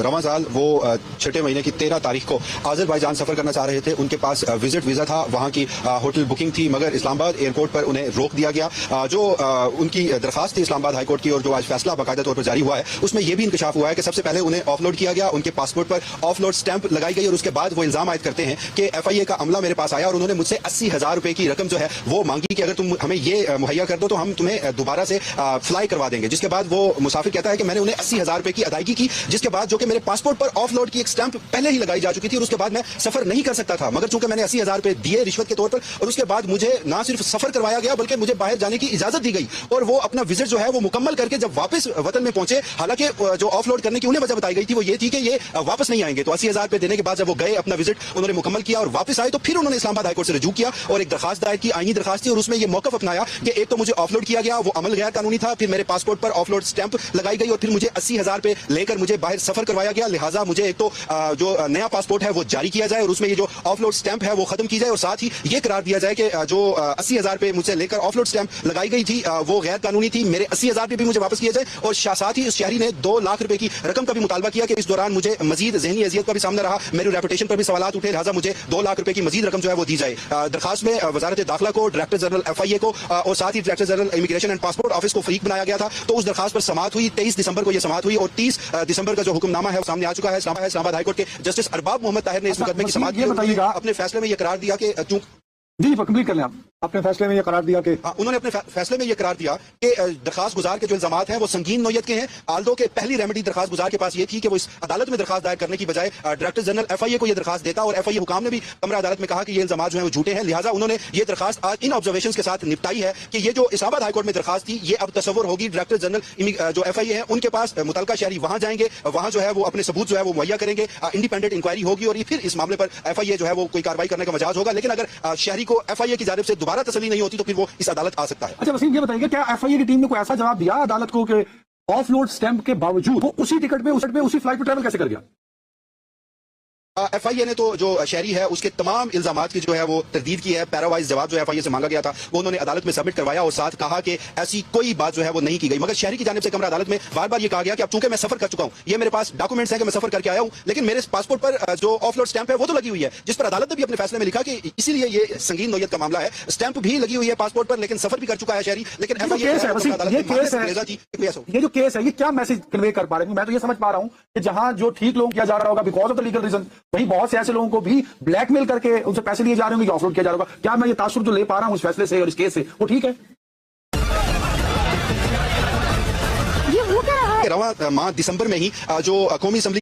रवां साल वो 6 महीने की 13 तारीख को आज़रबाईजान सफर करना चाह रहे थे। उनके पास विजिट वीजा था, वहां की होटल बुकिंग थी, मगर इस्लामाबाद एयरपोर्ट पर उन्हें रोक दिया गया। जो उनकी दरखास्त थी इस्लामाबाद हाईकोर्ट की और जो आज फैसला बाकायदा तौर पर जारी हुआ है, उसमें यह भी इंकशाफ हुआ है कि सबसे पहले उन्हें ऑफलोड किया गया, उनके पासपोर्ट पर ऑफलोड स्टैंप लगाई गई और उसके बाद वो इल्जाम आयद करते हैं कि FIA का अमला मेरे पास आया और उन्होंने मुझसे 80,000 रुपए की रकम जो है वो मांगी कि अगर तुम हमें ये मुहैया कर दो तो हम तुम्हें दोबारा से फ्लाई करवा देंगे। जिसके बाद वो मुसाफिर कहता है कि मैंने उन्हें 80,000 रुपए की अदायगी की, जिसके बाद जो कि मेरे पासपोर्ट पर ऑफलोड की एक स्टैंप पहले ही लगाई जा चुकी थी और उसके बाद मैं सफर नहीं कर सकता था। मगर चूंकि मैंने 80,000 रुपए दिए रिश्वत के तौर पर और उसके बाद मुझे ना सिर्फ सफर करवाया गया बल्कि मुझे बाहर जाने की इजाजत दी गई और वो अपना विजिट जो है वो मुकम्मल करके जब वापस वतन में पहुंचे, हालांकि जो ऑफलोड करने की उन्हें वजह बताई गई थी वो ये थी कि ये वापस नहीं आएंगे। तो 80,000 रुपए देने के बाद जब वो गए, अपना विजिट उन्होंने मुकम्मल किया और वापस आए, तो फिर उन्होंने इस्लामाबाद हाईकोर्ट से रजू किया और एक दरखास्त दायर की, आईनी दरखास्त थी और उसमें ये मौकफ अपनाया कि एक तो मुझे ऑफलोड किया गया, वो अमल गैर कानूनी था, फिर मेरे पासपोर्ट पर ऑफलोड स्टैंप लगाई गई और फिर मुझे 80,000 रुपए लेकर मुझे बाहर सफर करवाया गया। लिहाजा मुझे एक तो जो नया पासपोर्ट है वो जारी किया जाए और उसमें ये जो ऑफलोड स्टैंप है वो खत्म की जाए और साथ ही ये करार दिया जाए कि जो 80,000 रुपए मुझसे लेकर ऑफलोड स्टैंप लगाई गई थी वो गैर कानूनी थी। मेरे 80,000 रुपए भी मुझे वापस किए जाए और साथ ही उस शहरी ने 2 लाख रुपए की रकम का भी मुतालबा किया कि इस दौरान मुझे मजीद ज़हनी अजियत का भी सामना रहा, मेरी रेपुटेशन पर भी सवाल उठे, लिहाजा मुझे 2 लाख रुपए की मजीद रकम जो है वो दी जाए। दरखास्त में वजारत दाखिला को, डायरेक्टर जनरल FIA को और साथ ही director general immigration and passport office को फरीक बनाया गया था। तो उस दरखास्त पर समाअत हुई, 23 दिसंबर को यह समाअत हुई और 30 दिसंबर का जो हुक्मनामा है वो सामने आ चुका है। इस्लामाबाद हाईकोर्ट के जस्टिस अरबाब मोहम्मद ताहिर ने इस मुकदमे की समाअत की। अपने फैसले में यह करार दिया कि जी कंप्लीट कर लें आप। अपने फैसले में यह करार दिया कि उन्होंने अपने फैसले में यह करार दिया कि दरखास्त गुजार के जो इल्जामात हैं वो संगीन नौयत के हैं। आल्दो के पहली रेमेडी दरखास्त गुजार के पास ये थी कि वो इस अदालत में दरखास्त दायर करने की बजाय डायरेक्टर जनरल FIA को यह दरखास्त देता और FIA हुकाम ने भी कमरा अदालत में कहा कि ये इल्जामात जो है वो झूठे हैं। लिहाजा उन्होंने ये दरखास्त आज इन ऑब्जर्वेशन के साथ निपटाई है कि ये जो इस्लामाबाद हाईकोर्ट में दरखास्त थी ये अब तस्वर होगी डायरेक्टर जनरल जो FIA है उनके पास, मुतलका शहरी वहां जाएंगे, वहां जो है वो अपने सबूत जो है वो मुहैया करेंगे, इंडिपेंडेंट इंक्वायरी होगी और फिर इस मामले पर FIA जो है वो कोई कार्रवाई करने का मजाज होगा। लेकिन अगर शहरी को FIA की जानिब से दोबारा तसल्ली नहीं होती तो फिर वो इस अदालत आ सकता है। अच्छा वसीम ये बताइए क्या FIA की टीम ने कोई ऐसा जवाब दिया अदालत को कि ऑफलोड स्टैंप के बावजूद वो उसी टिकट पे उसी फ्लाइट पे ट्रैवल कैसे कर गया? FIA ने तो जो शहरी है उसके तमाम इल्जामात की जो है वो तरदीद की है। पैरावाइज जवाब जो FIA से मांगा गया था वो उन्होंने अदालत में सबमिट करवाया और साथ कहा कि ऐसी कोई बात जो है वो नहीं की गई। मगर शहरी की जानिब से कमरा अदालत में बार बार ये कहा गया कि अब चूंकि मैं सफर कर चुका हूं, ये मेरे पास डॉक्यूमेंट्स हैं कि मैं सफर करके आया हूं, लेकिन मेरे पासपोर्ट पर जो ऑफलोड स्टैंप है वो तो लगी हुई है, जिस पर अदालत ने भी अपने फैसले में लिखा कि इसीलिए ये संगीन नौयत का मामला है। स्टैंप भी लगी हुई है पासपोर्ट पर, लेकिन सफर भी कर चुका है शहरी। लेकिन ये जो केस है ये क्या मैसेज कन्वे कर पा रहे हैं? मैं तो ये समझ पा रहा हूं कि जहां जो ठीक लोगों किया जा रहा होगा because of the legal reason, वहीं बहुत से ऐसे लोगों को भी ब्लैकमेल करके उनसे पैसे लिए जा रहे होंगे, ऑफलोड किया जा रहा होगा। क्या मैं ये तासुर जो ले पा रहा हूं इस फैसले से और इस केस से वो ठीक है? रवां माह दिसंबर में ही जो कौमी असेंबली